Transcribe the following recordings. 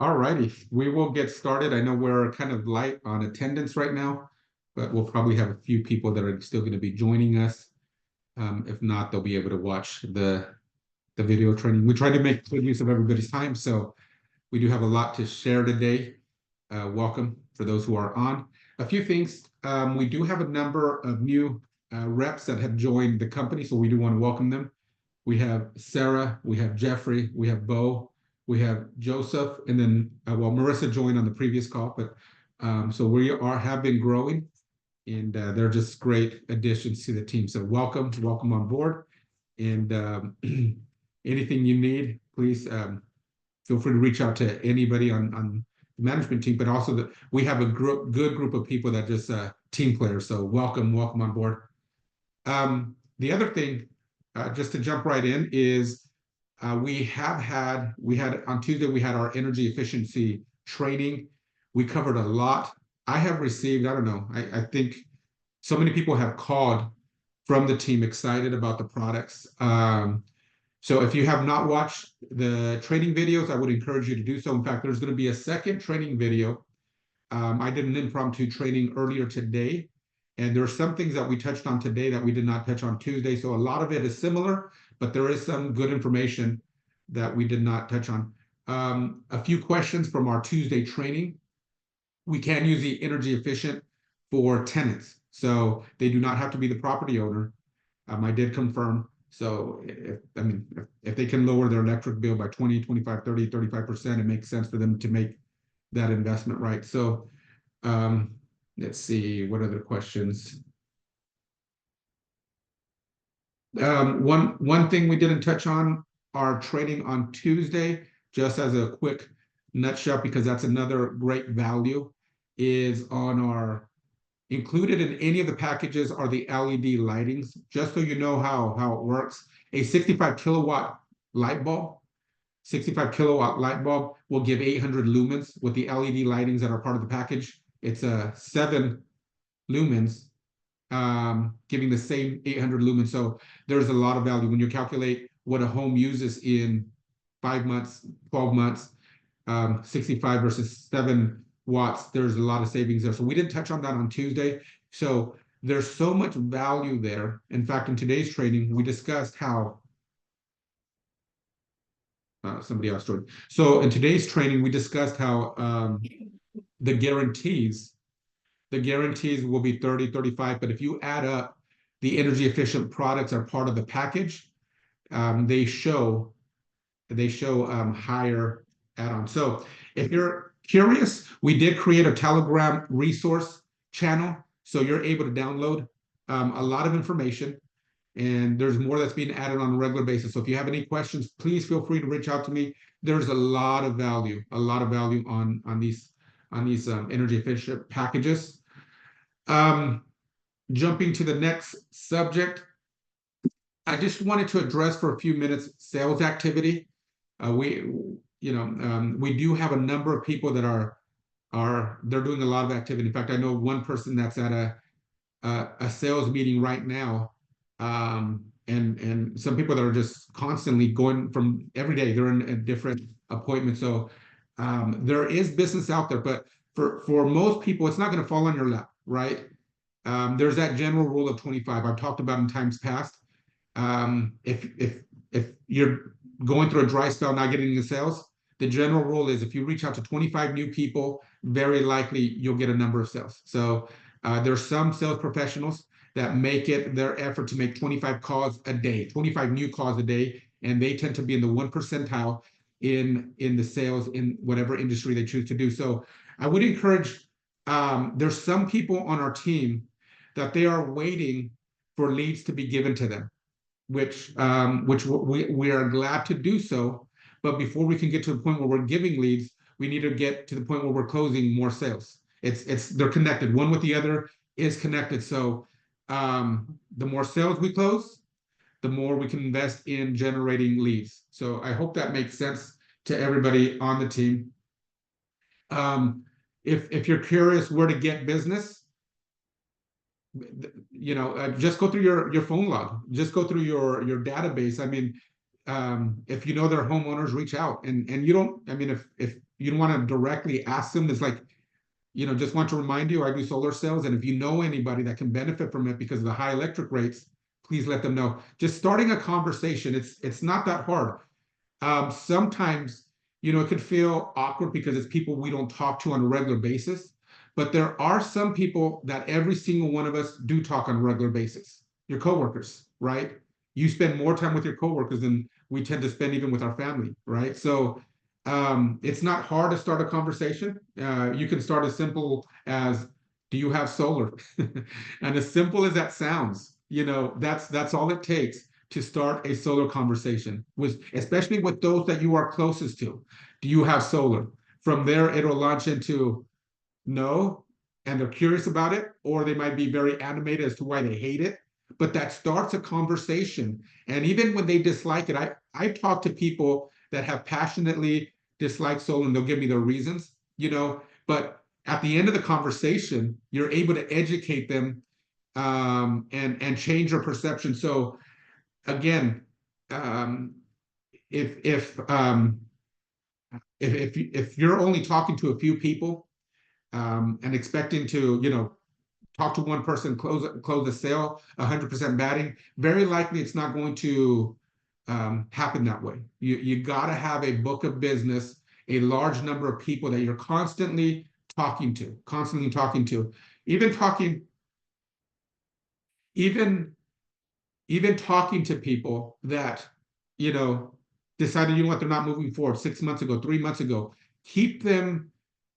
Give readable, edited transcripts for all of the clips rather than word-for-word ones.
All righty, we will get started. I know we're kind of light on attendance right now, but we'll probably have a few people that are still going to be joining us. If not, they'll be able to watch the video training. We try to make good use of everybody's time, so we do have a lot to share today. Welcome for those who are on. A few things. We do have a number of new reps that have joined the company, so we do want to welcome them. We have Sarah, we have Jeffrey, we have Bo, we have Joseph, and then well, Marissa joined on the previous call, but so we have been growing, and they're just great additions to the team. So welcome on board, and anything you need, please feel free to reach out to anybody on the management team. But also we have a good group of people that just team players. So welcome on board. The other thing, just to jump right in, is we had on Tuesday, we had our energy efficiency training. We covered a lot. I have received, I don't know, I think so many people have called from the team excited about the products. So if you have not watched the training videos, I would encourage you to do so. In fact, there's going to be a second training video. I did an impromptu training earlier today, and there are some things that we touched on today that we did not touch on Tuesday. So a lot of it is similar, but there is some good information that we did not touch on. A few questions from our Tuesday training. We can use the energy efficient for tenants, so they do not have to be the property owner. I did confirm. So if they can lower their electric bill by 20, 25, 30, 35%, it makes sense for them to make that investment, right? So let's see, what other questions? One thing we didn't touch on, our training on Tuesday, just as a quick nutshell, because that's another great value, is on our included in any of the packages are the LED lightings. Just so you know how it works, a 65 kilowatt light bulb, 65 kilowatt light bulb will give 800 lumens. With the LED lightings that are part of the package, it's a 7 lumens, giving the same 800 lumens. So there's a lot of value when you calculate what a home uses in 5 months, 12 months, 65 versus 7 watts. There's a lot of savings there. So we didn't touch on that on Tuesday. So there's so much value there. In fact, in today's training, we discussed how somebody else joined. So in today's training, we discussed how the guarantees will be 30, 35, but if you add up the energy efficient products are part of the package, they show higher add-on. So if you're curious, we did create a Telegram resource channel, so you're able to download a lot of information, and there's more that's being added on a regular basis. So if you have any questions, please feel free to reach out to me. There's a lot of value on these energy efficient packages. Jumping to the next subject, I just wanted to address for a few minutes sales activity. We do have a number of people that they're doing a lot of activity. In fact, I know one person that's at a sales meeting right now, and some people that are just constantly going from every day. They're in a different appointment. So there is business out there, but for most people, it's not going to fall on your lap, right? There's that general rule of 25 I've talked about in times past. If you're going through a dry spell, not getting any sales, the general rule is if you reach out to 25 new people, very likely you'll get a number of sales. So there's some sales professionals that make it their effort to make 25 calls a day, 25 new calls a day, and they tend to be in the 1 percentile in the sales in whatever industry they choose to do. So I would encourage, there's some people on our team that they are waiting for leads to be given to them, which we are glad to do so. But before we can get to the point where we're giving leads, we need to get to the point where we're closing more sales. They're connected. One with the other is connected. So the more sales we close, the more we can invest in generating leads. So I hope that makes sense to everybody on the team. If you're curious where to get business, just go through your phone log, just go through your database. I mean, if you know they're homeowners, reach out. And you don't, I mean, if you don't want to directly ask them. It's like, just want to remind you, I do solar sales, and if you know anybody that can benefit from it because of the high electric rates, please let them know. Just starting a conversation, it's not that hard. Sometimes, it could feel awkward because it's people we don't talk to on a regular basis, but there are some people that every single one of us do talk on a regular basis. Your coworkers, right? You spend more time with your coworkers than we tend to spend even with our family, right? So it's not hard to start a conversation. You can start as simple as, do you have solar? And as simple as that sounds, that's all it takes to start a solar conversation, especially with those that you are closest to. Do you have solar? From there, it'll launch into no, and they're curious about it, or they might be very animated as to why they hate it. But that starts a conversation. And even when they dislike it, I've talked to people that have passionately disliked solar, and they'll give me their reasons, but at the end of the conversation, you're able to educate them and change their perception. So again, if you're only talking to a few people and expecting to talk to one person, close the sale, 100% batting, very likely it's not going to happen that way. You got to have a book of business, a large number of people that you're constantly talking to, even talking to people that decided, what, they're not moving forward 6 months ago, 3 months ago. Keep them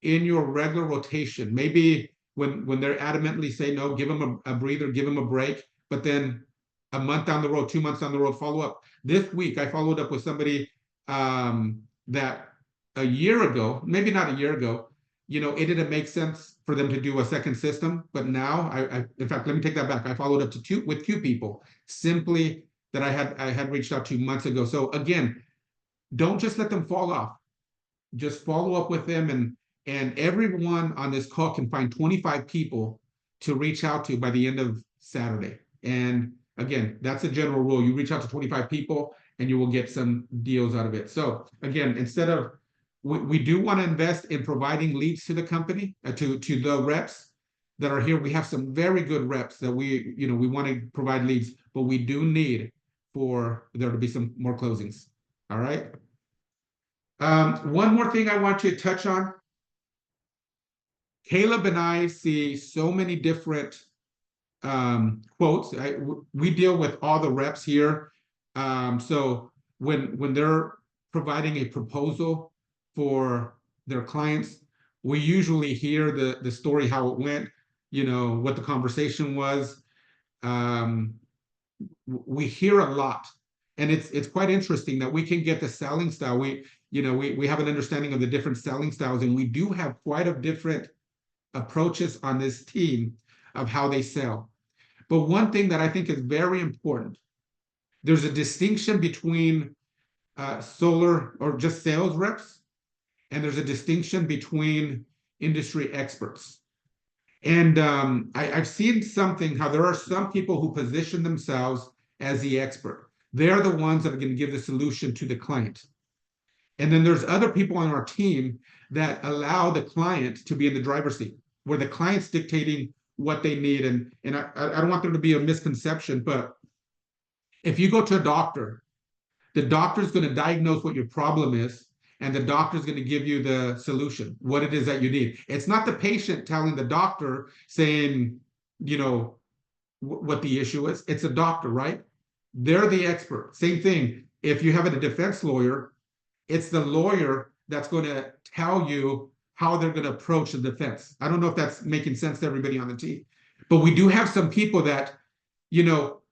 in your regular rotation. Maybe when they're adamantly say no, give them a breather, give them a break, but then a month down the road, 2 months down the road, follow up. This week, I followed up with somebody that a year ago, maybe not a year ago, it didn't make sense for them to do a second system. But now, in fact, let me take that back. I followed up with two people simply that I had reached out to months ago. So again, don't just let them fall off. Just follow up with them, and everyone on this call can find 25 people to reach out to by the end of Saturday. And again, that's a general rule. You reach out to 25 people and you will get some deals out of it. So again, we do want to invest in providing leads to the company, to the reps that are here. We have some very good reps that we want to provide leads, but we do need for there to be some more closings. All right. One more thing I want you to touch on. Caleb and I see so many different quotes. We deal with all the reps here. So when they're providing a proposal for their clients, we usually hear the story, how it went, what the conversation was. We hear a lot, and it's quite interesting that we can get the selling style. We have an understanding of the different selling styles, and we do have quite a different approaches on this team of how they sell. But one thing that I think is very important, there's a distinction between solar or just sales reps, and there's a distinction between industry experts. And I've seen something, how there are some people who position themselves as the expert. They're the ones that are going to give the solution to the client. And then there's other people on our team that allow the client to be in the driver's seat, where the client's dictating what they need. And I don't want there to be a misconception, but if you go to a doctor, the doctor's going to diagnose what your problem is, and the doctor's going to give you the solution, what it is that you need. It's not the patient telling the doctor, saying, what the issue is. It's a doctor, right? They're the expert. Same thing. If you have a defense lawyer, it's the lawyer that's going to tell you how they're going to approach the defense. I don't know if that's making sense to everybody on the team, but we do have some people that,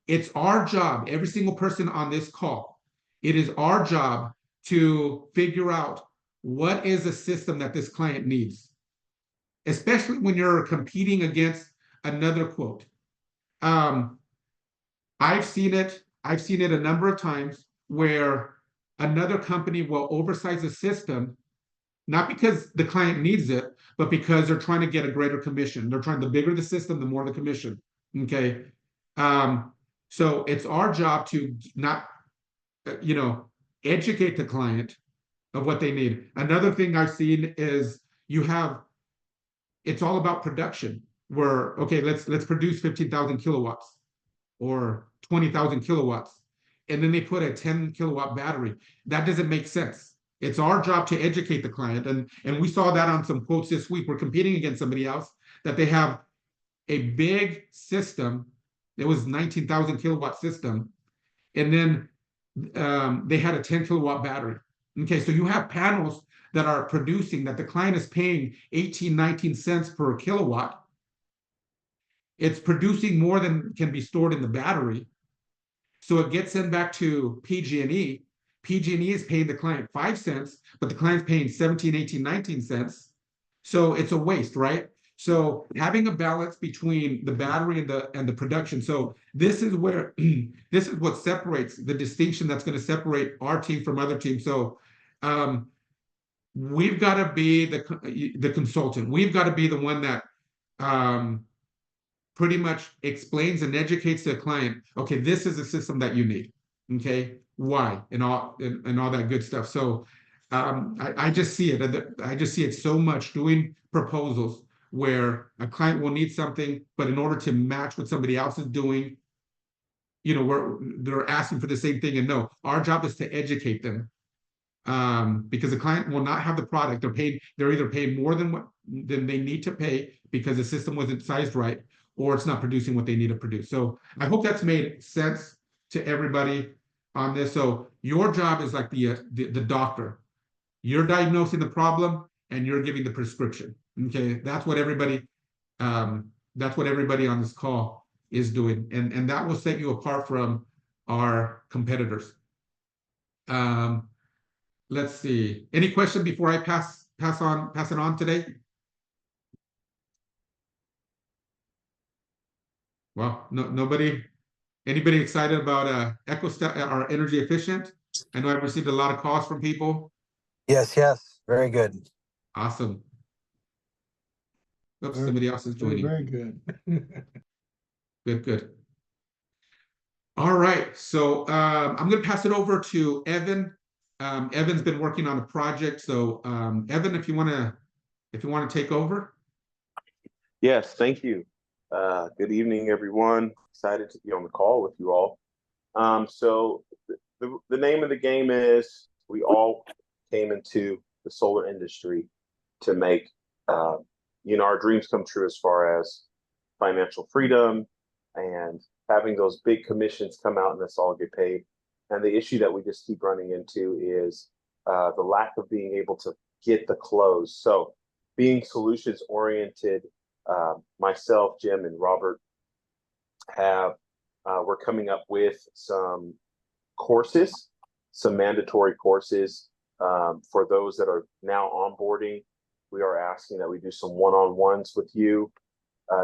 it's our job, every single person on this call, it is our job to figure out what is a system that this client needs, especially when you're competing against another quote. I've seen it a number of times where another company will oversize a system, not because the client needs it, but because they're trying to get a greater commission. They're trying, the bigger the system, the more the commission. Okay. So it's our job to not, educate the client of what they need. Another thing I've seen is it's all about production. Where, okay, let's produce 15,000 kilowatts or 20,000 kilowatts, and then they put a 10 kilowatt battery. That doesn't make sense. It's our job to educate the client, and we saw that on some quotes this week. We're competing against somebody else that they have a big system. It was 19,000 kilowatt system, and then they had a 10 kilowatt battery. Okay, so you have panels that are producing, that the client is paying 18, 19 cents per kilowatt. It's producing more than can be stored in the battery. So it gets sent back to PG&E. PG&E is paying the client 5 cents, but the client's paying 17, 18, 19 cents. So it's a waste, right? So having a balance between the battery and the production. So this is where this is what separates the distinction that's going to separate our team from other teams. So we've got to be the consultant. We've got to be the one that pretty much explains and educates the client. Okay, this is the system that you need. Okay, why, and all that good stuff. So I just see it. I just see it so much doing proposals where a client will need something, but in order to match what somebody else is doing, they're asking for the same thing. And no, our job is to educate them, because the client will not have the product. They're either paying more than they need to pay because the system wasn't sized right, or it's not producing what they need to produce. So I hope that's made sense to everybody on this. So your job is like the doctor. You're diagnosing the problem and you're giving the prescription. Okay, that's what everybody on this call is doing, and that will set you apart from our competitors. Let's see. Any question before I pass it on today? Well, nobody. Anybody excited about EcoStep, our energy efficient? I know I've received a lot of calls from people. Yes, very good. Awesome. Oops, somebody else is joining. Very good. Good. All right, so I'm going to pass it over to Evan. Evan's been working on a project, so Evan, if you want to take over. Yes, thank you. Good evening, everyone. Excited to be on the call with you all. So the name of the game is, we all came into the solar industry to make our dreams come true as far as financial freedom and having those big commissions come out and us all get paid. And the issue that we just keep running into is the lack of being able to get the close. So being solutions oriented, myself, Jim, and Robert we're coming up with some courses, some mandatory courses for those that are now onboarding. We are asking that we do some one-on-ones with you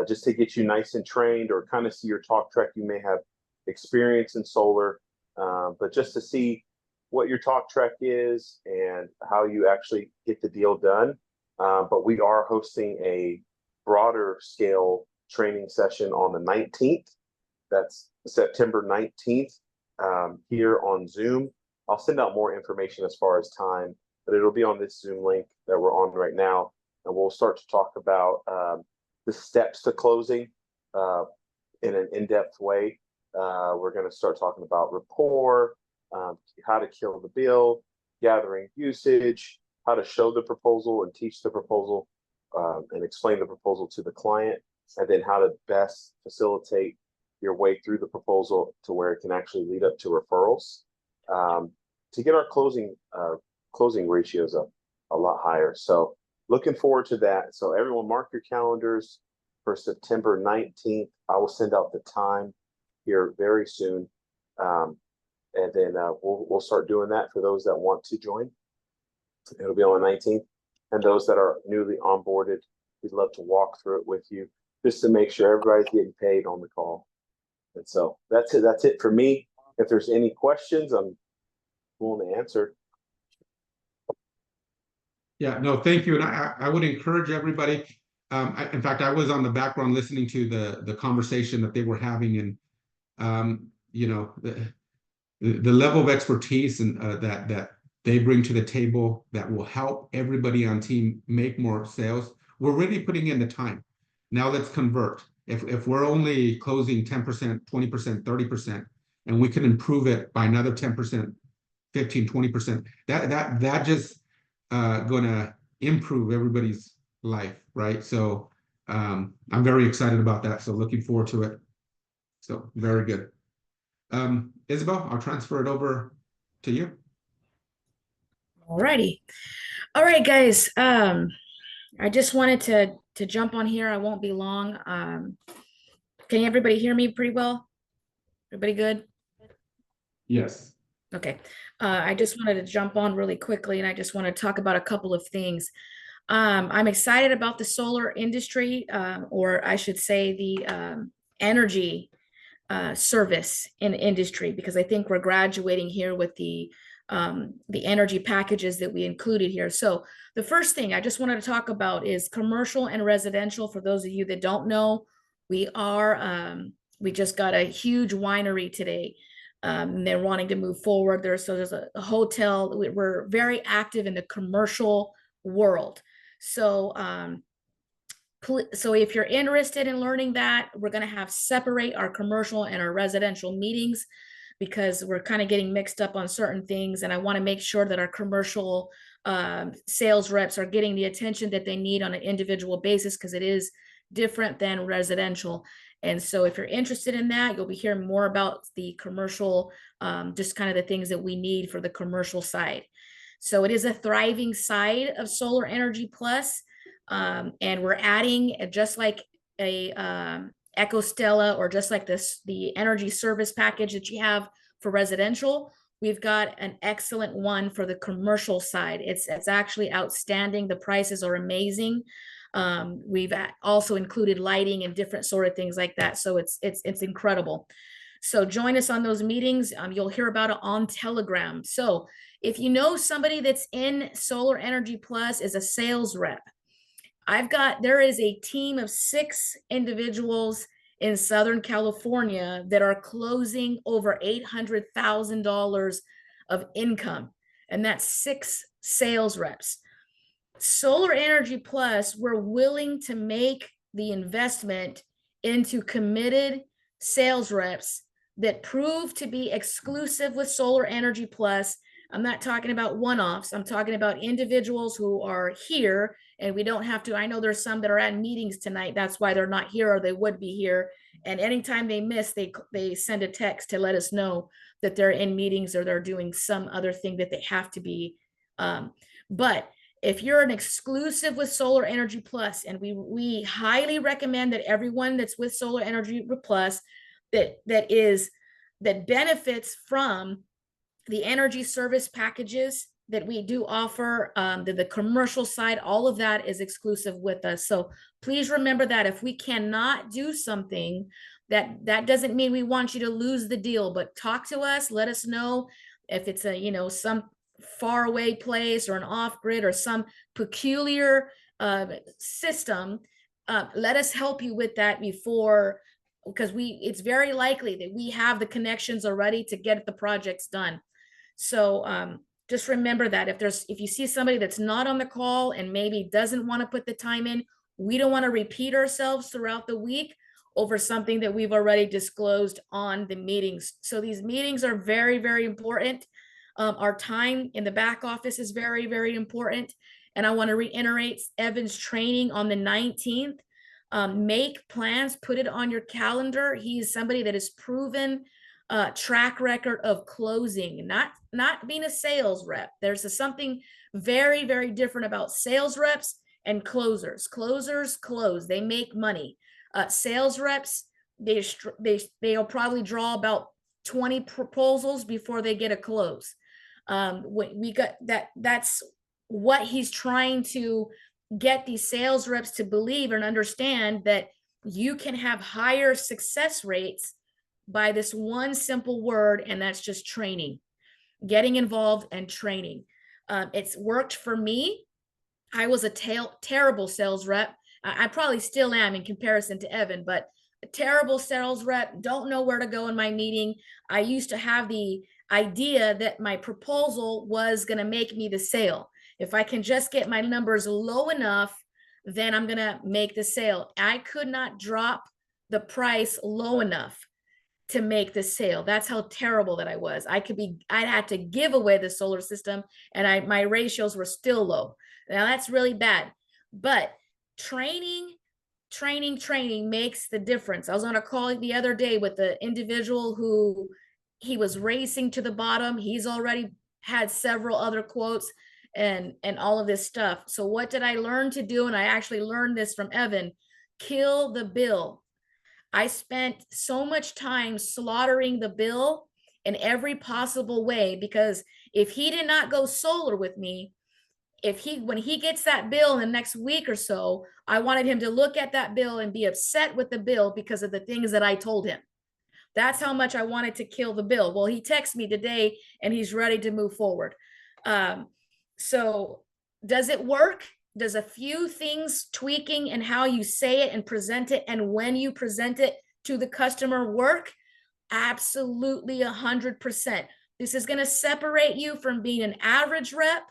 just to get you nice and trained, or kind of see your talk track. You may have experience in solar, but just to see what your talk track is and how you actually get the deal done. But we are hosting a broader scale training session on the 19th. That's September 19th here on Zoom. I'll send out more information as far as time, but it'll be on this Zoom link that we're on right now. And we'll start to talk about the steps to closing in an in-depth way. We're going to start talking about rapport, how to kill the bill, gathering usage, how to show the proposal and teach the proposal and explain the proposal to the client, and then how to best facilitate your way through the proposal to where it can actually lead up to referrals to get our closing ratios up a lot higher. So looking forward to that. So everyone mark your calendars for September 19th. I will send out the time here very soon. And then we'll start doing that for those that want to join. It'll be on the 19th. And those that are newly onboarded, we'd love to walk through it with you just to make sure everybody's getting paid on the call. And so that's it. That's it for me. If there's any questions, I'm willing to answer. Yeah, no, thank you. And I would encourage everybody. In fact, I was on the background listening to the conversation that they were having, and the level of expertise and that they bring to the table that will help everybody on team make more sales. We're really putting in the time. Now let's convert. If we're only closing 10%, 20%, 30%, and we can improve it by another 10%, 15, 20%, that just gonna improve everybody's life, right? So I'm very excited about that. So looking forward to it. So very good. Isabel, I'll transfer it over to you. Alrighty. All right, guys. I just wanted to jump on here. I won't be long. Can everybody hear me pretty well? Everybody good? Yes. Okay. I just wanted to jump on really quickly, and I just want to talk about a couple of things. I'm excited about the solar industry, or I should say the energy service in industry, because I think we're graduating here with the energy packages that we included here. So the first thing I just wanted to talk about is commercial and residential. For those of you that don't know, we just got a huge winery today. They're wanting to move forward. There's a hotel. We're very active in the commercial world. So if you're interested in learning that, we're going to have separate our commercial and our residential meetings, because we're kind of getting mixed up on certain things. And I want to make sure that our commercial sales reps are getting the attention that they need on an individual basis, because it is different than residential. And so if you're interested in that, you'll be hearing more about the commercial, just kind of the things that we need for the commercial side. So it is a thriving side of Solar Energy Plus. And we're adding, just like a EcoStella, or just like the energy service package that you have for residential, we've got an excellent one for the commercial side. It's actually outstanding. The prices are amazing. We've also included lighting and different sort of things like that. So it's incredible. So join us on those meetings. You'll hear about it on Telegram. So if you know somebody that's in Solar Energy Plus as a sales rep, there is a team of 6 individuals in Southern California that are closing over $800,000 of income. And that's 6 sales reps. Solar Energy Plus, we're willing to make the investment into committed sales reps that prove to be exclusive with Solar Energy Plus. I'm not talking about one-offs. I'm talking about individuals who are here, and we don't have to. I know there's some that are at meetings tonight. That's why they're not here, or they would be here. And anytime they miss, they send a text to let us know that they're in meetings or they're doing some other thing that they have to be. But if you're an exclusive with Solar Energy Plus, and we highly recommend that everyone that's with Solar Energy Plus that benefits from the energy service packages that we do offer, the commercial side, all of that is exclusive with us. So please remember that if we cannot do something, that doesn't mean we want you to lose the deal, but talk to us, let us know if it's some far away place or an off grid or some peculiar system. Let us help you with that before, because it's very likely that we have the connections already to get the projects done. So just remember that if you see somebody that's not on the call and maybe doesn't want to put the time in, we don't want to repeat ourselves throughout the week over something that we've already disclosed on the meetings. So these meetings are very, very important. Our time in the back office is very, very important. And I want to reiterate Evan's training on the 19th. Make plans, put it on your calendar. He's somebody that is proven track record of closing, not being a sales rep. There's something very, very different about sales reps and closers. Closers close, they make money. Sales reps, they'll probably draw about 20 proposals before they get a close. We got that's what he's trying to get these sales reps to believe and understand, that you can have higher success rates by this one simple word, and that's just training, getting involved and training. It's worked for me. I was a terrible sales rep. I probably still am in comparison to Evan, but a terrible sales rep, don't know where to go in my meeting. I used to have idea that my proposal was going to make me the sale. If I can just get my numbers low enough, then I'm going to make the sale. I could not drop the price low enough to make the sale. That's how terrible that I was. I had to give away the solar system, and my ratios were still low. Now that's really bad, but training makes the difference. I was on a call the other day with the individual who he was racing to the bottom. He's already had several other quotes and all of this stuff. So what did I learn to do? And I actually learned this from Evan: kill the bill. I spent so much time slaughtering the bill in every possible way, because if he did not go solar with me, when he gets that bill in the next week or so, I wanted him to look at that bill and be upset with the bill because of the things that I told him. That's how much I wanted to kill the bill. Well, he texted me today and he's ready to move forward. So does it work? Does a few things tweaking and how you say it and present it and when you present it to the customer work? Absolutely 100%. This is going to separate you from being an average rep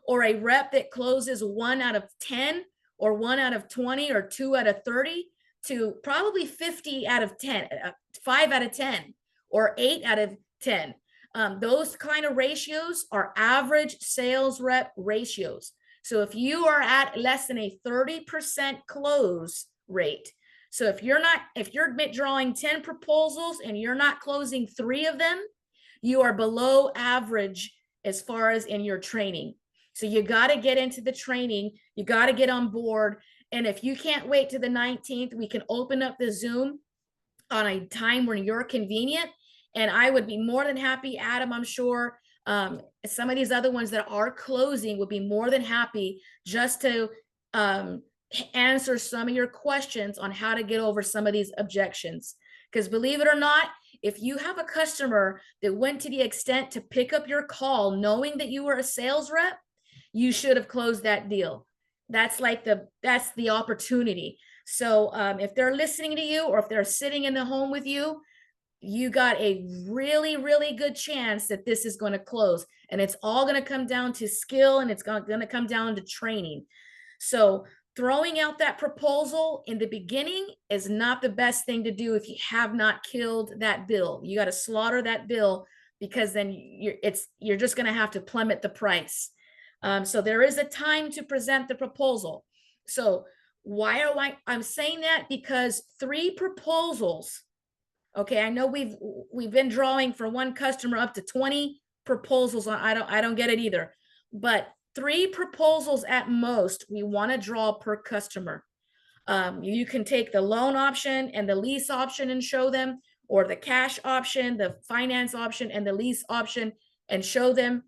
or a rep that closes 1 out of 10 or 1 out of 20 or 2 out of 30 to probably 50 out of 10, 5 out of 10 or 8 out of 10. Those kind of ratios are average sales rep ratios. So if you are at less than a 30% close rate, so if you're drawing 10 proposals and you're not closing 3 of them, you are below average as far as in your training. So you got to get into the training. You got to get on board. And if you can't wait to the 19th, we can open up the Zoom on a time when you're convenient. And I would be more than happy, Adam, I'm sure, some of these other ones that are closing would be more than happy just to answer some of your questions on how to get over some of these objections. Because believe it or not, if you have a customer that went to the extent to pick up your call knowing that you were a sales rep, you should have closed that deal. That's the opportunity. So if they're listening to you or if they're sitting in the home with you, you got a really, really good chance that this is going to close. And it's all going to come down to skill, and it's going to come down to training. So throwing out that proposal in the beginning is not the best thing to do if you have not killed that bill. You got to slaughter that bill, because then you're just going to have to plummet the price. So there is a time to present the proposal. So I'm saying that because 3 proposals. Okay, I know we've been drawing for one customer up to 20 proposals on. I don't get it either, but 3 proposals at most we want to draw per customer. You can take the loan option and the lease option and show them, or the cash option, the finance option, and the lease option and show them.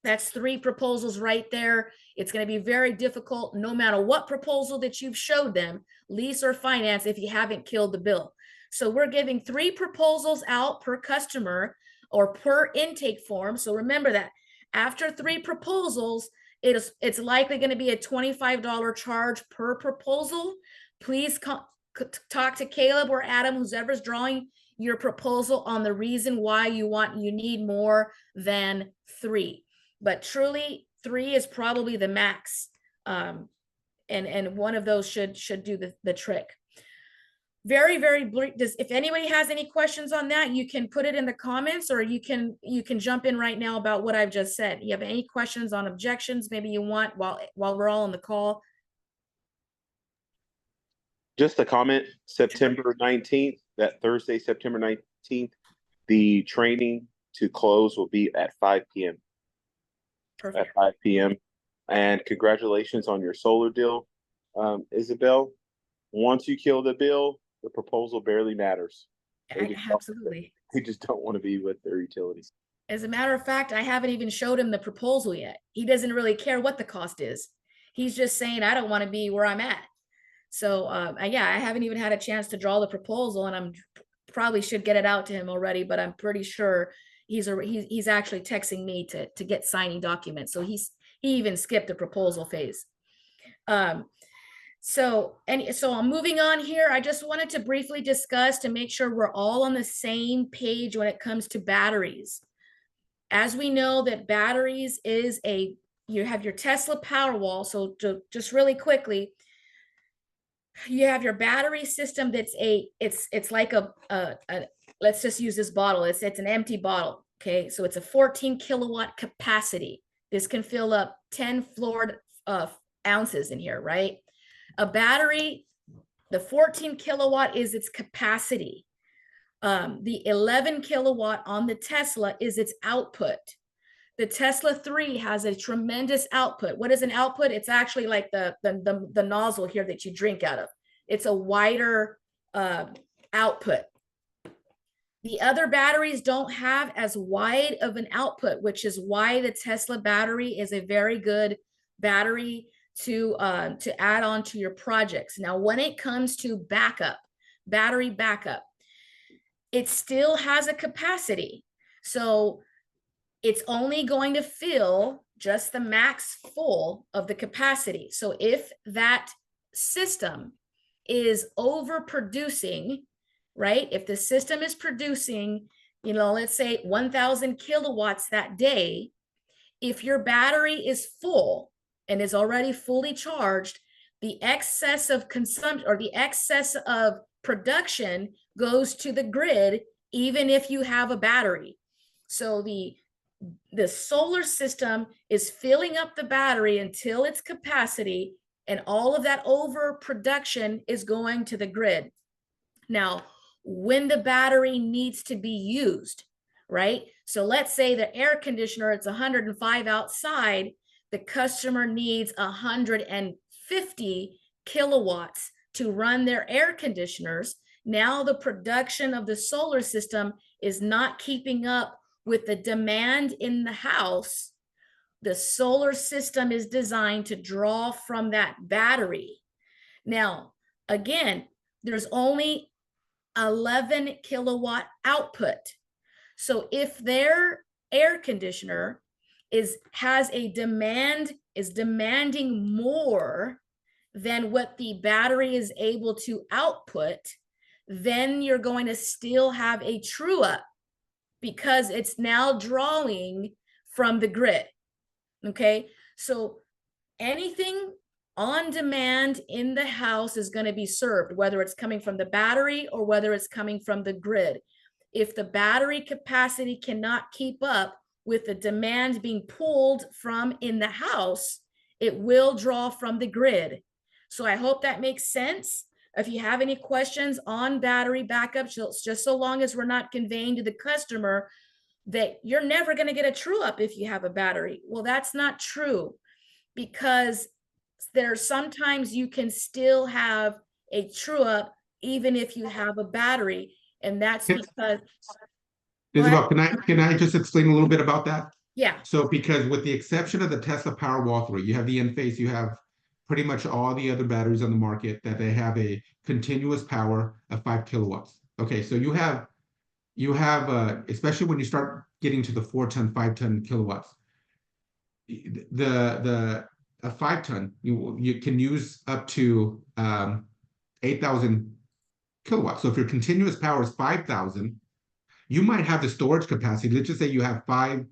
That's 3 proposals right there. It's going to be very difficult, no matter what proposal that you've showed them, lease or finance, if you haven't killed the bill. So we're giving 3 proposals out per customer or per intake form. So remember that after 3 proposals, it's likely going to be a $25 charge per proposal. Please talk to Caleb or Adam, whoever's drawing your proposal, on the reason why you need more than 3. But truly, 3 is probably the max. And one of those should do the trick. Very, very brief. If anybody has any questions on that, you can put it in the comments, or you can jump in right now about what I've just said. You have any questions on objections maybe you want while we're all on the call? Just a comment, September 19th, that Thursday, September 19th, the training to close will be at 5 p.m. Perfect. At 5 p.m. And congratulations on your solar deal, Isabel. Once you kill the bill, the proposal barely matters. Absolutely. They just don't want to be with their utilities. As a matter of fact, I haven't even showed him the proposal yet. He doesn't really care what the cost is. He's just saying, I don't want to be where I'm at. So yeah, I haven't even had a chance to draw the proposal, and I'm probably should get it out to him already, but I'm pretty sure he's actually texting me to get signing documents. So he even skipped the proposal phase. So I'm moving on here. I just wanted to briefly discuss to make sure we're all on the same page when it comes to batteries. as we know that batteries is you have your Tesla Powerwall. So just really quickly, you have your battery system that's it's like a let's just use this bottle. It's an empty bottle. Okay, so it's a 14 kilowatt capacity. This can fill up 10 floored ounces in here, right? A battery, the 14 kilowatt is its capacity. The 11 kilowatt on the Tesla is its output. The Tesla 3 has a tremendous output. What is an output? It's actually like the nozzle here that you drink out of. It's a wider output. The other batteries don't have as wide of an output, which is why the Tesla battery is a very good battery to add on to your projects. Now, when it comes to backup, battery backup, it still has a capacity. So it's only going to fill just the max full of the capacity. So if that system is overproducing, right? If the system is producing, let's say 1,000 kilowatts that day, if your battery is full and is already fully charged, the excess of consumption or the excess of production goes to the grid, even if you have a battery. So the solar system is filling up the battery until its capacity, and all of that overproduction is going to the grid. Now, when the battery needs to be used, right? So let's say the air conditioner, it's 105 outside, the customer needs 150 kilowatts to run their air conditioners. Now the production of the solar system is not keeping up with the demand in the house. The solar system is designed to draw from that battery. Now, again, there's only 11 kilowatt output. So if their air conditioner is demanding more than what the battery is able to output, then you're going to still have a true up because it's now drawing from the grid. Okay, so anything on demand in the house is going to be served, whether it's coming from the battery or whether it's coming from the grid. If the battery capacity cannot keep up with the demand being pulled from in the house, it will draw from the grid. So I hope that makes sense. If you have any questions on battery backup, just so long as we're not conveying to the customer that you're never going to get a true up if you have a battery. Well, that's not true, because there's sometimes you can still have a true up even if you have a battery, and that's because Isabel, can I just explain a little bit about that? Yeah. So because with the exception of the Tesla Powerwall 3, you have the Enphase, you have pretty much all the other batteries on the market that they have a continuous power of 5 kilowatts. Okay, so you have especially when you start getting to the 4-ton, 5-ton kilowatts, a 5-ton you can use up to 8,000 kilowatts. So if your continuous power is 5,000, you might have the storage capacity. Let's just say you have 5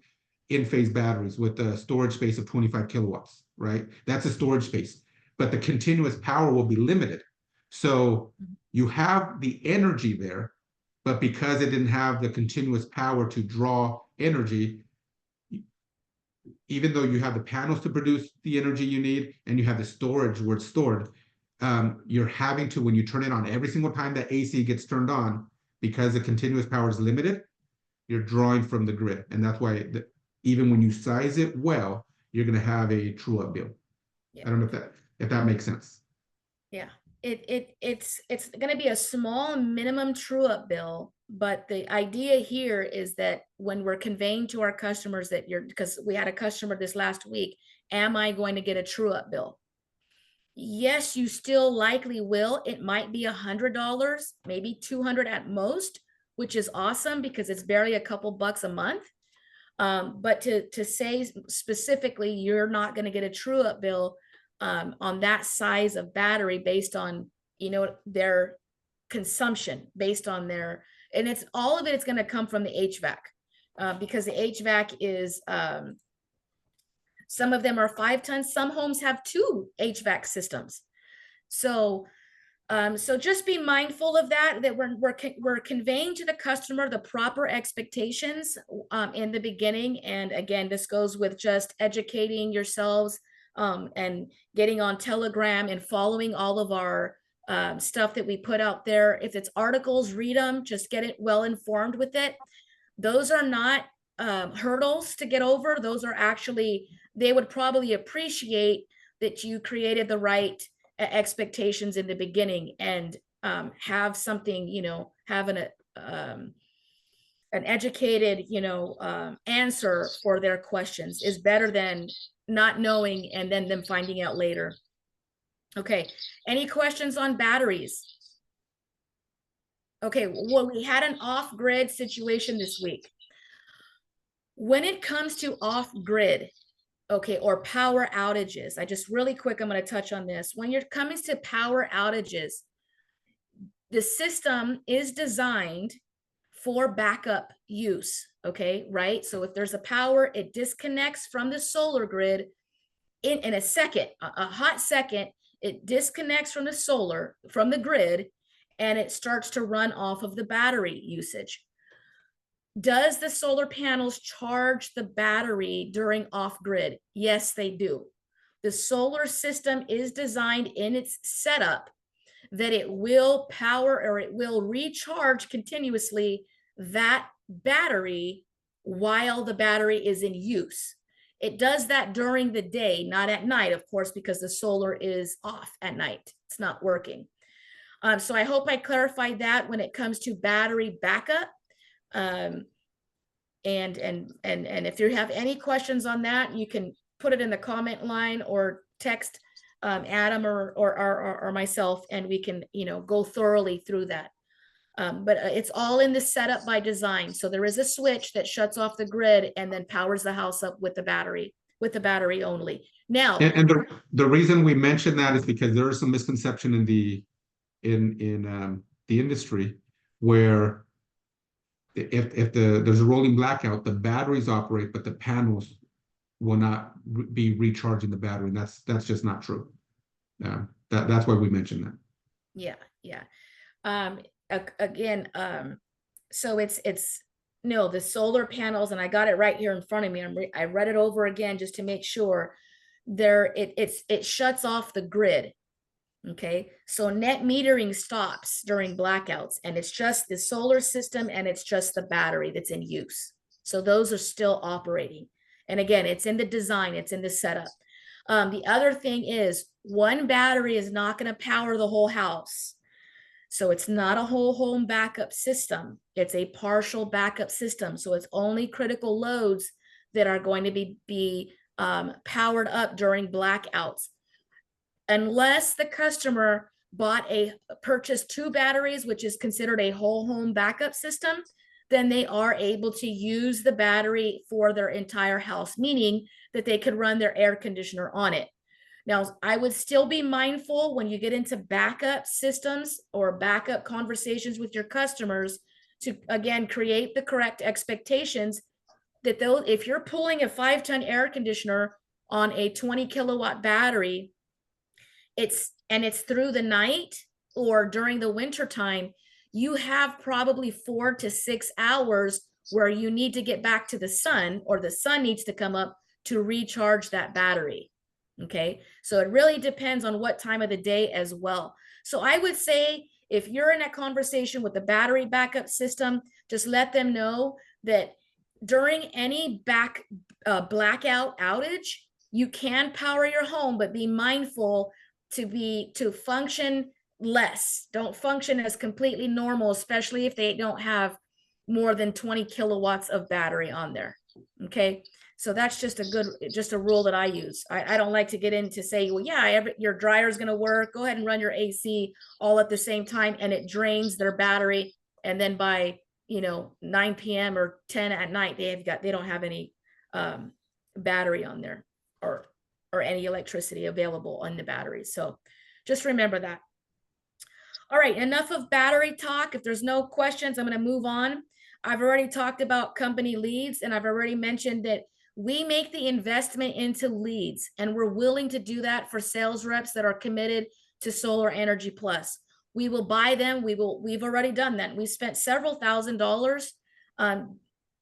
Enphase batteries with a storage space of 25 kilowatts, right? That's a storage space, but the continuous power will be limited. So you have the energy there, but because it didn't have the continuous power to draw energy, even though you have the panels to produce the energy you need and you have the storage where it's stored, you're having to, when you turn it on every single time that AC gets turned on, because the continuous power is limited, you're drawing from the grid. And that's why even when you size it well, you're going to have a true up bill. Yeah. I don't know if that makes sense. Yeah, it's going to be a small minimum true up bill, but the idea here is that when we're conveying to our customers that because we had a customer this last week, am I going to get a true up bill? Yes, you still likely will. It might be $100, maybe $200 at most, which is awesome because it's barely a couple bucks a month. But to say specifically, you're not going to get a true up bill on that size of battery based on, their consumption, based on and it's all of it is going to come from the HVAC. because the HVAC is, some of them are 5 tons. Some homes have 2 HVAC systems. So, so just be mindful of that, that we're conveying to the customer the proper expectations in the beginning. And again, this goes with just educating yourselves and getting on Telegram and following all of our stuff that we put out there. If it's articles, read them, just get it well informed with it. Those are not hurdles to get over. Those are actually, they would probably appreciate that you created the right expectations in the beginning and have something, you know, have an educated, you know, answer for their questions is better than not knowing and then them finding out later. Okay, any questions on batteries? Okay, well, we had an off-grid situation this week. When it comes to off-grid, okay, or power outages, I just really quick, I'm going to touch on this. When you're coming to power outages, the system is designed for backup use, okay, right? So if there's a power, it disconnects from the solar grid in a second, a hot second, it disconnects from the solar, from the grid, and it starts to run off of the battery usage. Does the solar panels charge the battery during off-grid? Yes, they do. The solar system is designed in its setup that it will power or it will recharge continuously that battery while the battery is in use. It does that during the day, not at night, of course, because the solar is off at night. It's not working. So I hope I clarified that when it comes to battery backup. And if you have any questions on that, you can put it in the comment line or text Adam or myself, and we can, you know, go thoroughly through that. But it's all in the setup by design. So there is a switch that shuts off the grid and then powers the house up with the battery only. Now, and the reason we mention that is because there is some misconception in the industry where if there's a rolling blackout, the batteries operate, but the panels will not be recharging the battery. And that's just not true. That's why we mentioned that. Yeah. Again, so it's no, the solar panels, and I got it right here in front of me. I read it over again just to make sure it shuts off the grid. Okay, so net metering stops during blackouts, and it's just the solar system and it's just the battery that's in use. So those are still operating. And again, it's in the design, it's in the setup. The other thing is one battery is not going to power the whole house. So it's not a whole home backup system. It's a partial backup system. So it's only critical loads that are going to be powered up during blackouts. Unless the customer purchased 2 batteries, which is considered a whole home backup system, then they are able to use the battery for their entire house, meaning that they could run their air conditioner on it. Now, I would still be mindful when you get into backup systems or backup conversations with your customers to, again, create the correct expectations that if you're pulling a 5-ton air conditioner on a 20 kilowatt battery, it's through the night or during the winter time, you have probably 4 to 6 hours where you need to get back to the sun, or the sun needs to come up to recharge that battery. Okay, so it really depends on what time of the day as well. So I would say if you're in a conversation with the battery backup system, just let them know that during any blackout outage, you can power your home, but be mindful to function less. Don't function as completely normal, especially if they don't have more than 20 kilowatts of battery on there. Okay, so that's just a rule that I use. I don't like to get into say, well, yeah, your dryer is going to work. Go ahead and run your AC all at the same time, and it drains their battery. And then by 9 p.m. or 10 at night, they don't have any battery on there or any electricity available on the battery. So just remember that. All right, enough of battery talk. If there's no questions, I'm going to move on. I've already talked about company leads, and I've already mentioned that we make the investment into leads, and we're willing to do that for sales reps that are committed to Solar Energy Plus. We will buy them. We've already done that. We spent several $1,000s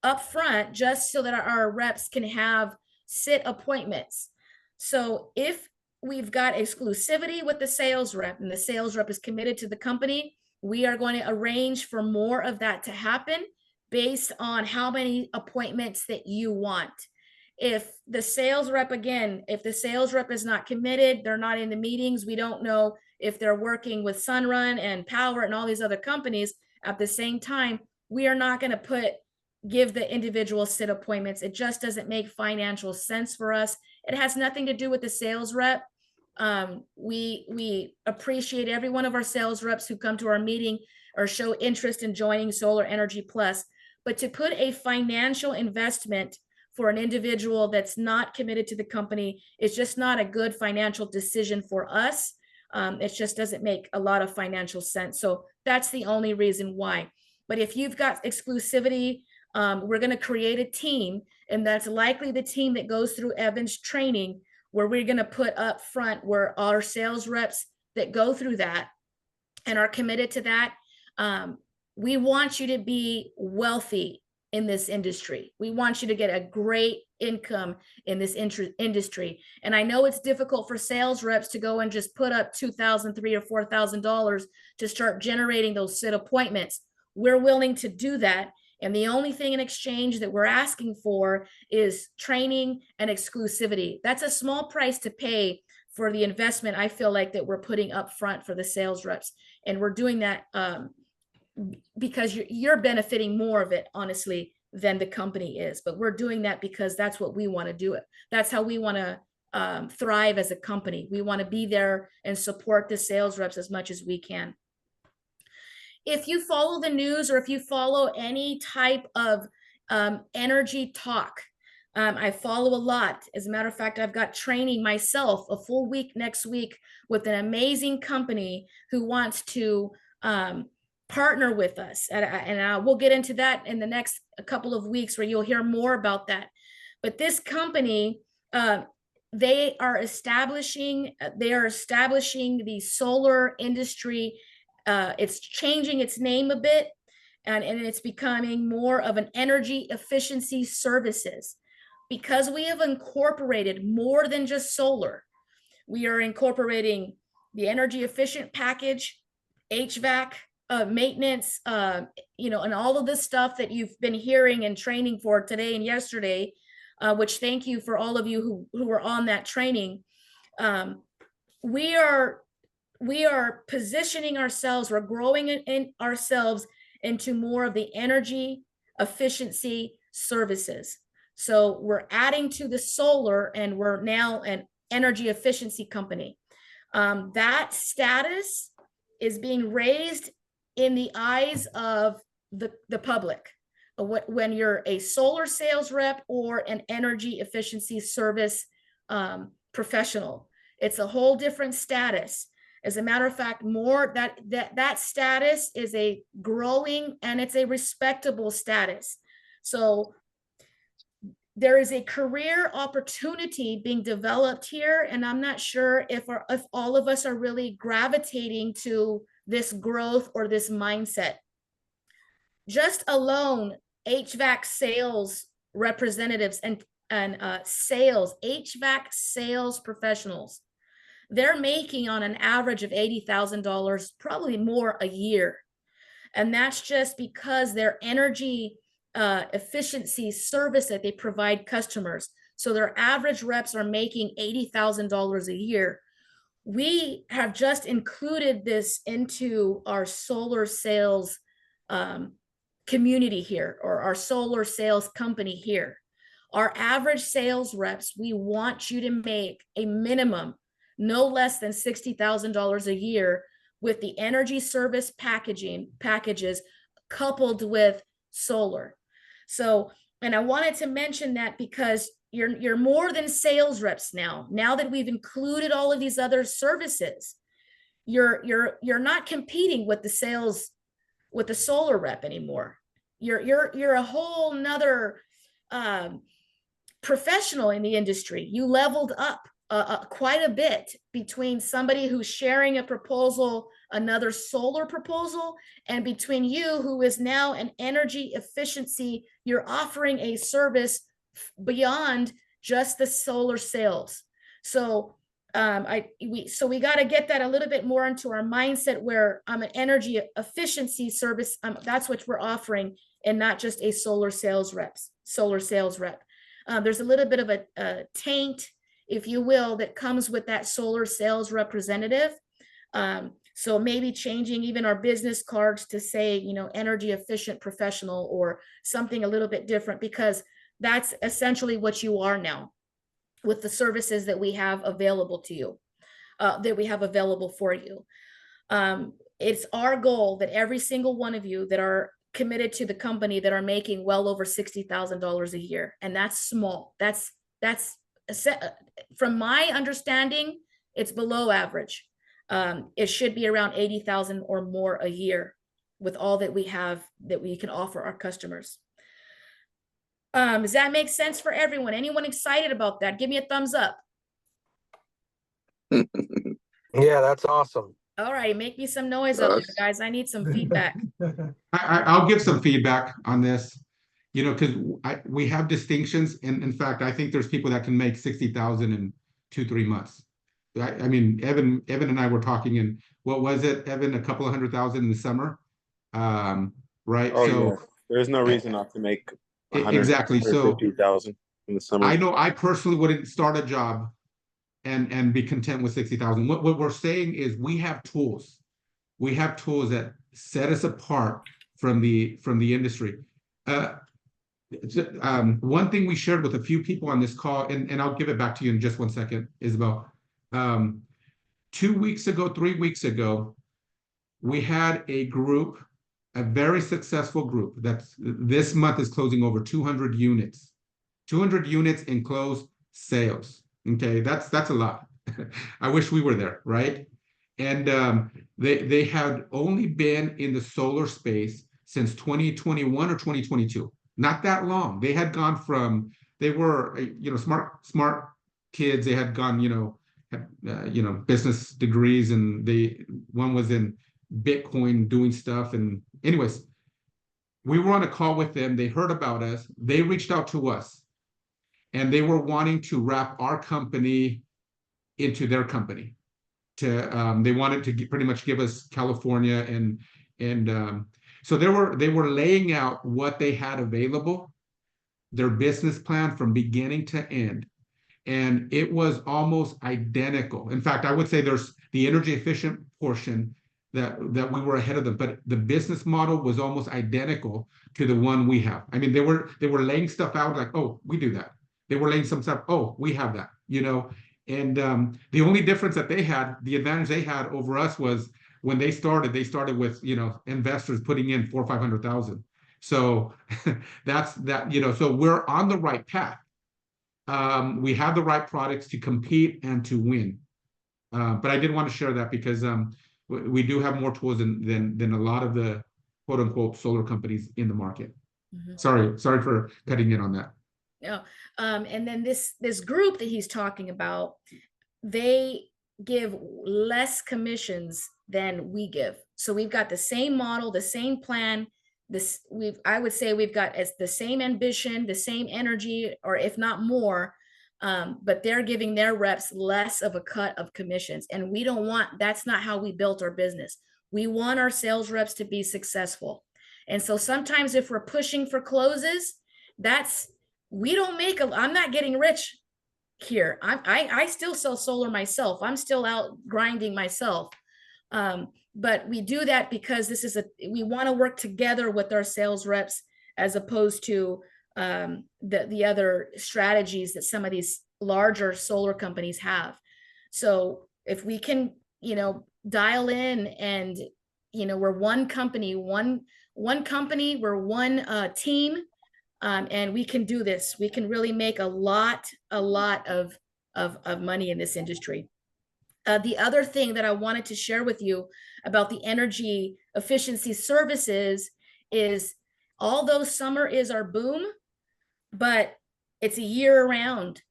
up front just so that our reps can have sit appointments. So if we've got exclusivity with the sales rep and the sales rep is committed to the company, we are going to arrange for more of that to happen based on how many appointments that you want. If the sales rep, again, if the sales rep is not committed, they're not in the meetings, we don't know if they're working with Sunrun and Power and all these other companies at the same time, we are not going to give the individual sit appointments. It just doesn't make financial sense for us. It has nothing to do with the sales rep. We appreciate every one of our sales reps who come to our meeting or show interest in joining Solar Energy Plus, but to put a financial investment for an individual that's not committed to the company is just not a good financial decision for us. It just doesn't make a lot of financial sense. So that's the only reason why. But if you've got exclusivity, we're going to create a team, and that's likely the team that goes through Evan's training, where we're going to put up front where our sales reps that go through that and are committed to that. We want you to be wealthy in this industry. We want you to get a great income in this industry. And I know it's difficult for sales reps to go and just put up $2,000, $3,000 or $4,000 to start generating those sit appointments. We're willing to do that. And the only thing in exchange that we're asking for is training and exclusivity. That's a small price to pay for the investment I feel like that we're putting up front for the sales reps. And we're doing that because you're benefiting more of it, honestly, than the company is. But we're doing that because that's what we want to do it. That's how we want to thrive as a company. We want to be there and support the sales reps as much as we can. If you follow the news or if you follow any type of energy talk, I follow a lot. As a matter of fact, I've got training myself a full week next week with an amazing company who wants to partner with us. And we'll get into that in the next couple of weeks where you'll hear more about that. But this company, they are establishing the solar industry. It's changing its name a bit, and it's becoming more of an energy efficiency services, because we have incorporated more than just solar. We are incorporating the energy efficient package, HVAC, maintenance, and all of this stuff that you've been hearing and training for today and yesterday, which thank you for all of you who were on that training. We are positioning ourselves, we're growing in ourselves into more of the energy efficiency services. So we're adding to the solar, and we're now an energy efficiency company. That status is being raised in the eyes of the public. When you're a solar sales rep or an energy efficiency service professional, it's a whole different status. As a matter of fact, that status is a growing and it's a respectable status. So there is a career opportunity being developed here, and I'm not sure if all of us are really gravitating to this growth or this mindset. Just alone, HVAC sales representatives and HVAC sales professionals, they're making on an average of $80,000, probably more a year. And that's just because their energy efficiency service that they provide customers. So their average reps are making $80,000 a year. We have just included this into our solar sales community here, or our solar sales company here. Our average sales reps, we want you to make a minimum no less than $60,000 a year with the energy service packages coupled with solar. So, and I wanted to mention that because you're more than sales reps now. Now that we've included all of these other services, you're not competing with the solar rep anymore. You're a whole nother professional in the industry. You leveled up quite a bit between somebody who's sharing a proposal, another solar proposal, and between you, who is now an energy efficiency. You're offering a service beyond just the solar sales. So we got to get that a little bit more into our mindset, where I'm an energy efficiency service. That's what we're offering, and not just a solar sales rep. There's a little bit of a taint, if you will, that comes with that solar sales representative. So maybe changing even our business cards to say, energy efficient professional, or something a little bit different, because that's essentially what you are now with the services that we have available to you, that we have available for you. It's our goal that every single one of you that are committed to the company, that are making well over $60,000 a year, and that's small. That's from my understanding, it's below average. It should be around 80,000 or more a year with all that we have that we can offer our customers. Does that make sense for everyone? Anyone excited about that? Give me a thumbs up. Yeah, that's awesome. All right, make me some noise out there, guys. I need some feedback. I'll give some feedback on this, because we have distinctions. And in fact, I think there's people that can make 60,000 in 2-3 months. I mean, Evan and I were talking, and what was it, Evan? A couple of 100,000 in the summer, right? Oh, so yeah. There's no reason not to make exactly. So 150,000 in the summer. I know I personally wouldn't start a job and be content with 60,000. What we're saying is we have tools. We have tools that set us apart from the industry. One thing we shared with a few people on this call, and I'll give it back to you in just 1 second, Isabel. 2 weeks ago, 3 weeks ago, we had a group, a very successful group that's this month is closing over 200 units. 200 units in closed sales. Okay, that's a lot. I wish we were there, right? And they had only been in the solar space since 2021 or 2022. Not that long. They had gone from, they were smart kids. They had gone business degrees, and one was in Bitcoin doing stuff. And anyways, we were on a call with them. They heard about us. They reached out to us, and they were wanting to wrap our company into their company. They wanted to pretty much give us California, and so they were laying out what they had available, their business plan from beginning to end, and it was almost identical. In fact, I would say there's the energy efficient portion that we were ahead of them, but the business model was almost identical to the one we have. I mean, they were laying stuff out like, oh, we do that. They were laying some stuff, oh, we have that, and the only difference that they had, the advantage they had over us, was when they started with, investors putting in 400,000 or 500,000. So that's that, so we're on the right path. We have the right products to compete and to win. But I did want to share that because we do have more tools than a lot of the quote unquote solar companies in the market. Mm-hmm. Sorry for cutting in on that. No. And then this group that he's talking about, they give less commissions than we give. So we've got the same model, the same plan. I would say we've got the same ambition, the same energy, or if not more, but they're giving their reps less of a cut of commissions. And we don't want, that's not how we built our business. We want our sales reps to be successful. And so sometimes if we're pushing for closes, we don't make I'm not getting rich here. I still sell solar myself. I'm still out grinding myself. But we do that because we want to work together with our sales reps, as opposed to the other strategies that some of these larger solar companies have. So if we can, dial in and, we're one company, we're one team. And we can do this. We can really make a lot of money in this industry. The other thing that I wanted to share with you about the energy efficiency services is although summer is our boom, but it's a year round.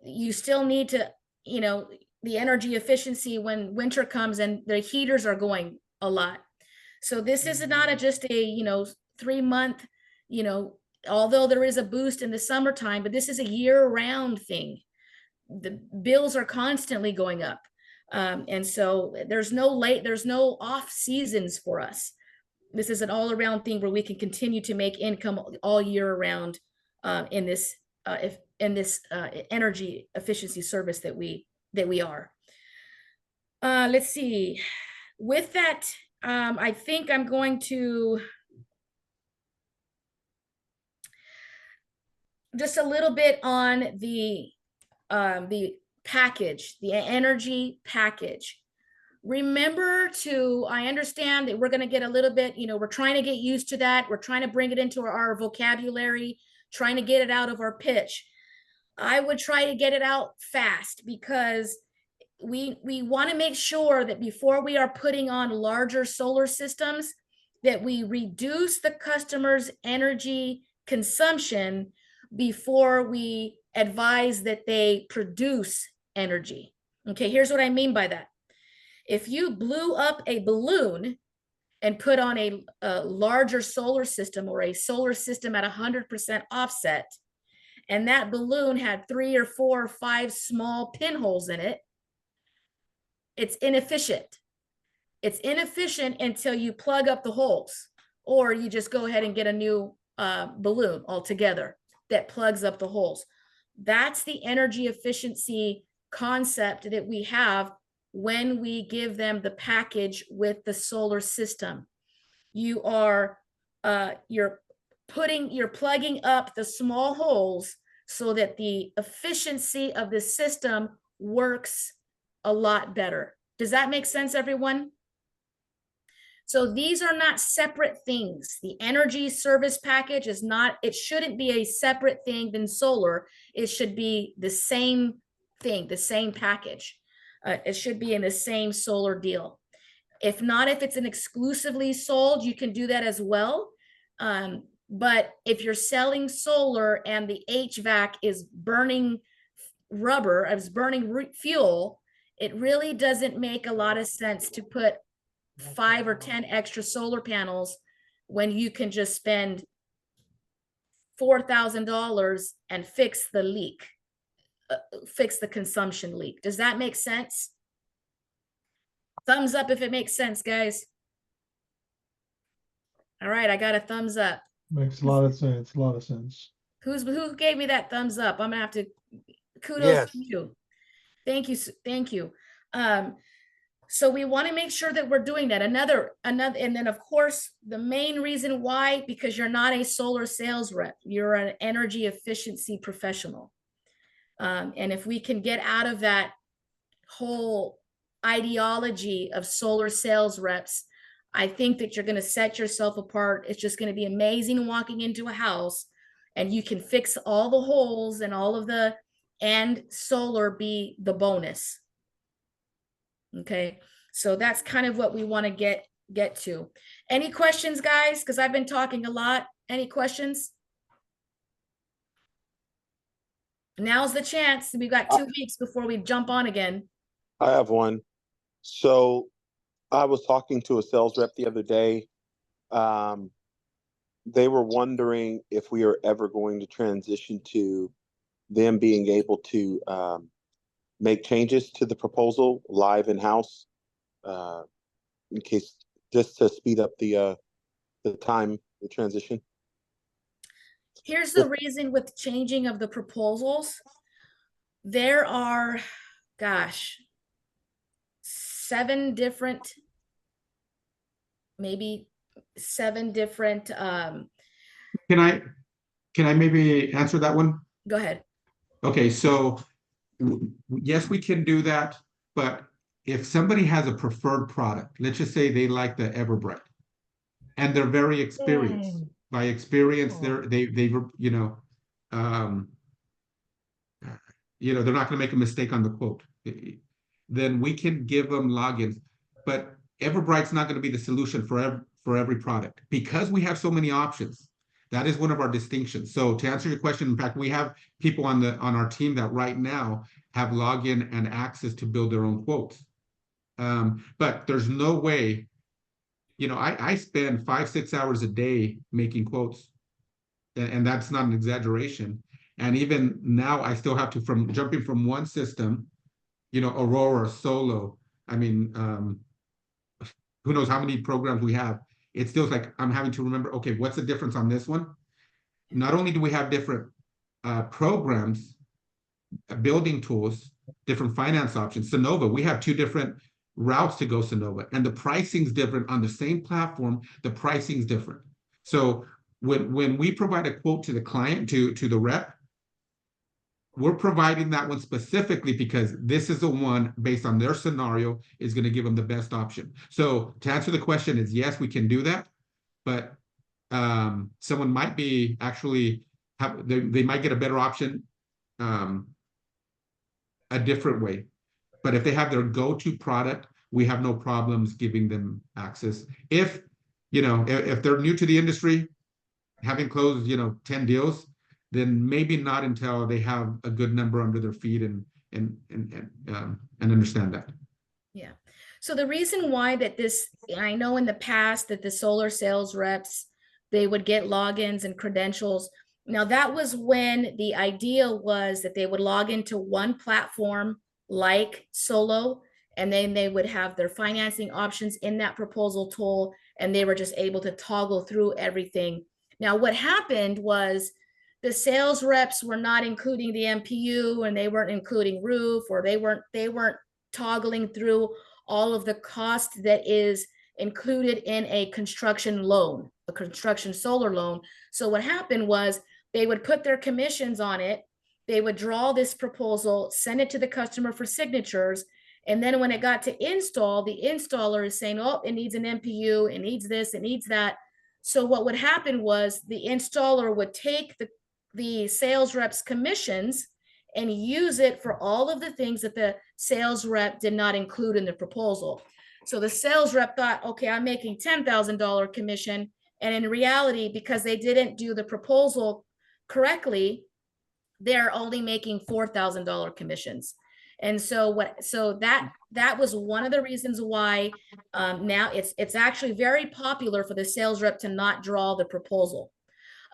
You still need to, you know, the energy efficiency when winter comes and the heaters are going a lot. So this is not just a, you know, 3-month, you know, although there is a boost in the summertime, but this is a year-round thing. The bills are constantly going up. And so there's no off seasons for us. This is an all-around thing where we can continue to make income all year round in this energy efficiency service that we are. Let's see. With that, I think I'm going to just a little bit on the package, the energy package. Remember I understand that we're going to get a little bit, you know, we're trying to get used to that. We're trying to bring it into our vocabulary, trying to get it out of our pitch. I would try to get it out fast because we want to make sure that before we are putting on larger solar systems, that we reduce the customer's energy consumption before we advise that they produce energy. Okay, here's what I mean by that. If you blew up a balloon and put on a larger solar system or a solar system at 100% offset, and that balloon had 3 or 4 or 5 small pinholes in it, it's inefficient. It's inefficient until you plug up the holes, or you just go ahead and get a new balloon altogether that plugs up the holes. That's the energy efficiency concept that we have when we give them the package with the solar system. You're plugging up the small holes so that the efficiency of the system works a lot better. Does that make sense, everyone? So these are not separate things. The energy service package is not, it shouldn't be a separate thing than solar. It should be the same thing, the same package. It should be in the same solar deal. If not, if it's an exclusively sold, you can do that as well. But if you're selling solar and the HVAC is burning rubber, is burning fuel, it really doesn't make a lot of sense to put 5 or 10 extra solar panels when you can just spend $4,000 and fix the leak, fix the consumption leak. Does that make sense? Thumbs up if it makes sense, guys. All right, I got a thumbs up. Makes a lot of sense, a lot of sense. Who gave me that thumbs up? I'm gonna have to, kudos Yes. to you. Thank you, thank you. So we want to make sure that we're doing that. Another, and then of course, the main reason why, because you're not a solar sales rep, you're an energy efficiency professional. And if we can get out of that whole ideology of solar sales reps, I think that you're going to set yourself apart. It's just going to be amazing walking into a house and you can fix all the holes and all of the, and solar be the bonus. Okay, so that's kind of what we want to get to. Any questions, guys? Because I've been talking a lot. Any questions? Now's the chance. We've got 2 weeks before we jump on again. I have one. So I was talking to a sales rep the other day. They were wondering if we are ever going to transition to them being able to make changes to the proposal live in-house, in case, just to speed up the time, the transition. Here's the reason with changing of the proposals. There are, gosh, 7 different, maybe 7 different. Can I maybe answer that one? Go ahead. Okay, so yes, we can do that, but if somebody has a preferred product, let's just say they like the Everbright, and they're very experienced. By experience, they're not going to make a mistake on the quote. Then we can give them logins. But Everbright's not going to be the solution for every product because we have so many options. That is one of our distinctions. So to answer your question, in fact, we have people on our team that right now have login and access to build their own quotes. But there's no way, I spend 5-6 hours a day making quotes, and that's not an exaggeration. And even now, I still have to jumping from one system, Aurora, Solo. I mean, who knows how many programs we have. It's still like I'm having to remember, okay, what's the difference on this one? Not only do we have different programs, building tools, different finance options. Sunnova, we have 2 different routes to go Sunnova, and the pricing's different on the same platform. The pricing's different. So when we provide a quote to the client, to the rep, we're providing that one specifically because this is the one based on their scenario is going to give them the best option. So to answer the question is yes, we can do that, but someone might be actually they might get a better option a different way. But if they have their go-to product, we have no problems giving them access. If they're new to the industry, having closed 10 deals, then maybe not until they have a good number under their feet and understand that. Yeah. So the reason why that I know in the past that the solar sales reps, they would get logins and credentials. Now that was when the idea was that they would log into one platform like Solo, and then they would have their financing options in that proposal tool, and they were just able to toggle through everything. Now what happened was the sales reps were not including the MPU, and they weren't including roof, or they weren't toggling through all of the cost that is included in a construction loan, a construction solar loan. So what happened was they would put their commissions on it. They would draw this proposal, send it to the customer for signatures. And then when it got to install, the installer is saying, oh, it needs an MPU, it needs this, it needs that. So what would happen was the installer would take the sales rep's commissions and use it for all of the things that the sales rep did not include in the proposal. So the sales rep thought, okay, I'm making $10,000 commission. And in reality, because they didn't do the proposal correctly, they're only making $4,000 commissions. And so that was one of the reasons why now it's actually very popular for the sales rep to not draw the proposal.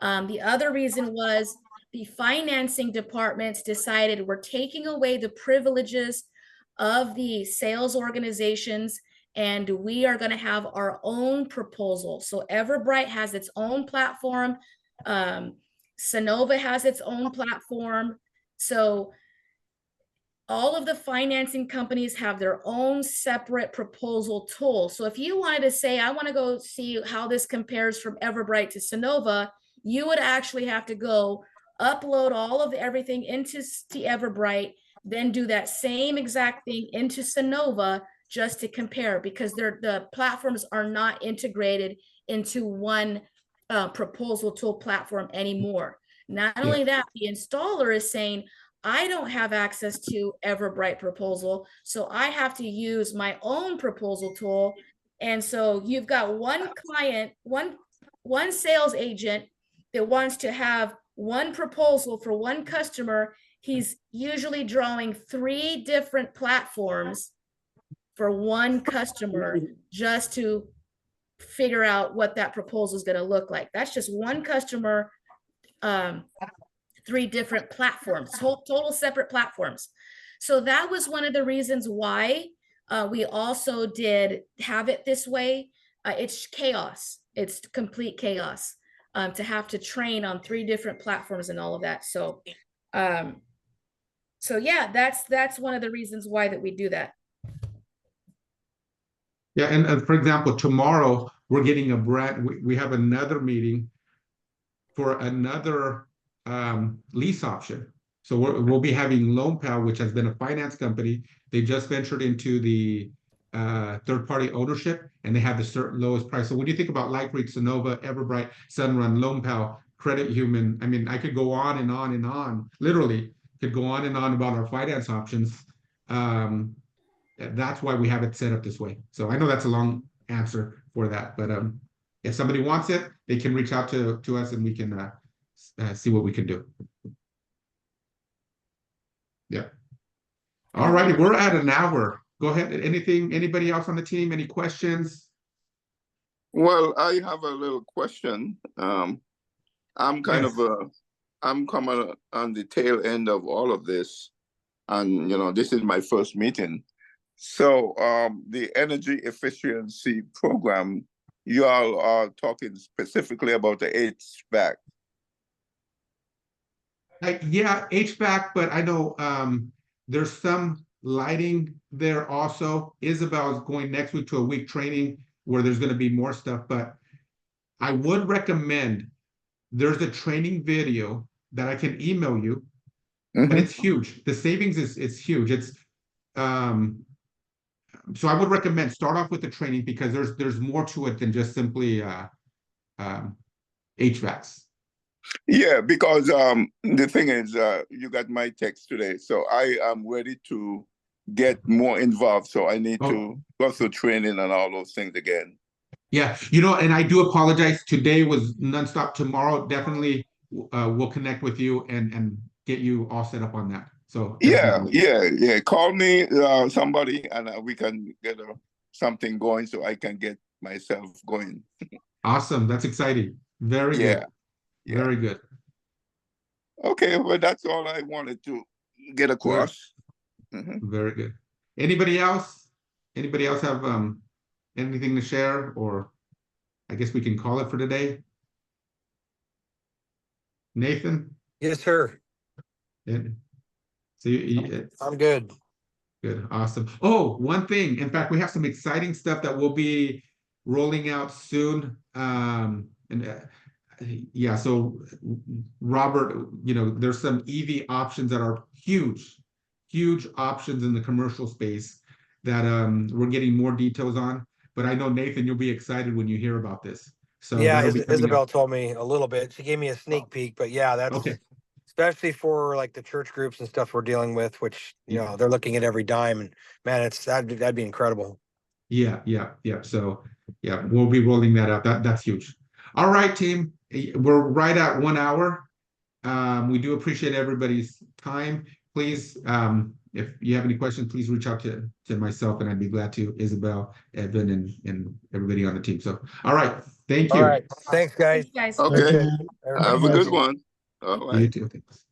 The other reason was the financing departments decided we're taking away the privileges of the sales organizations, and we are going to have our own proposal. So Everbright has its own platform. Sunnova has its own platform. So all of the financing companies have their own separate proposal tool. So if you wanted to say, I want to go see how this compares from Everbright to Sunnova, you would actually have to go upload all of everything into Everbright, then do that same exact thing into Sunnova just to compare, because the platforms are not integrated into one proposal tool platform anymore. Not only that, the installer is saying, I don't have access to Everbright proposal, so I have to use my own proposal tool. And so you've got one client, one sales agent that wants to have one proposal for one customer. He's usually drawing 3 different platforms for one customer just to figure out what that proposal is going to look like. That's just one customer, 3 different platforms, total separate platforms. So that was one of the reasons why we also did have it this way. It's chaos. It's complete chaos to have to train on 3 different platforms and all of that. So, yeah, that's one of the reasons why that we do that. Yeah, and for example, tomorrow we're getting we have another meeting for another lease option. So we'll be having LoanPal, which has been a finance company. They just ventured into the third-party ownership, and they have the certain lowest price. So when you think about LightReach, Sunnova, Everbright, Sunrun, LoanPal, Credit Human, I mean, I could go on and on and on, literally could go on and on about our finance options. that's why we have it set up this way. So I know that's a long answer for that, but if somebody wants it, they can reach out to us and we can see what we can do. Yeah. All righty, we're at an hour. Go ahead. Anybody else on the team? Any questions? Well, I have a little question. I'm kind Yes. of I'm coming on the tail end of all of this, and this is my first meeting. So, the energy efficiency program, you all are talking specifically about the HVAC. Yeah, HVAC, but I know there's some lighting there also. Isabel is going next week to a week training where there's going to be more stuff, but I would recommend there's a training video that I can email you, but it's huge. The savings is huge. It's so I would recommend start off with the training because there's more to it than just simply HVACs. Yeah, because the thing is, you got my text today, so I am ready to get more involved. So I need to go through training and all those things again. Yeah, and I do apologize. Today was nonstop. Tomorrow, definitely, we'll connect with you and get you all set up on that. So Yeah. Call me, somebody, and we can get something going so I can get myself going. Awesome. That's exciting. Very good. Yeah. Very good. Okay, well, that's all I wanted to get across. Very good. Anybody else? Anybody else have anything to share, or I guess we can call it for today? Nathan? Yes, sir. So I'm good. good, awesome. Oh, one thing. In fact, we have some exciting stuff that we'll be rolling out soon. Yeah, so Robert, there's some EV options that are huge options in the commercial space that we're getting more details on. But I know, Nathan, you'll be excited when you hear about this. So Yeah, that'll be coming Isabel up. told me a little bit. She gave me a sneak peek, but yeah, that's Okay. especially for like the church groups and stuff we're dealing with, which they're looking at every dime, and man, that'd be incredible. Yeah. So yeah, we'll be rolling that out. That's huge. All right, team. We're right at 1 hour. We do appreciate everybody's time. Please, if you have any questions, please reach out to myself, and I'd be glad to. Isabel, Evan, and everybody on the team. So, all right. Thank you. All right. Thanks, guys. Thanks, guys. Okay, Thank you. have a good one. All right. You too. Thanks.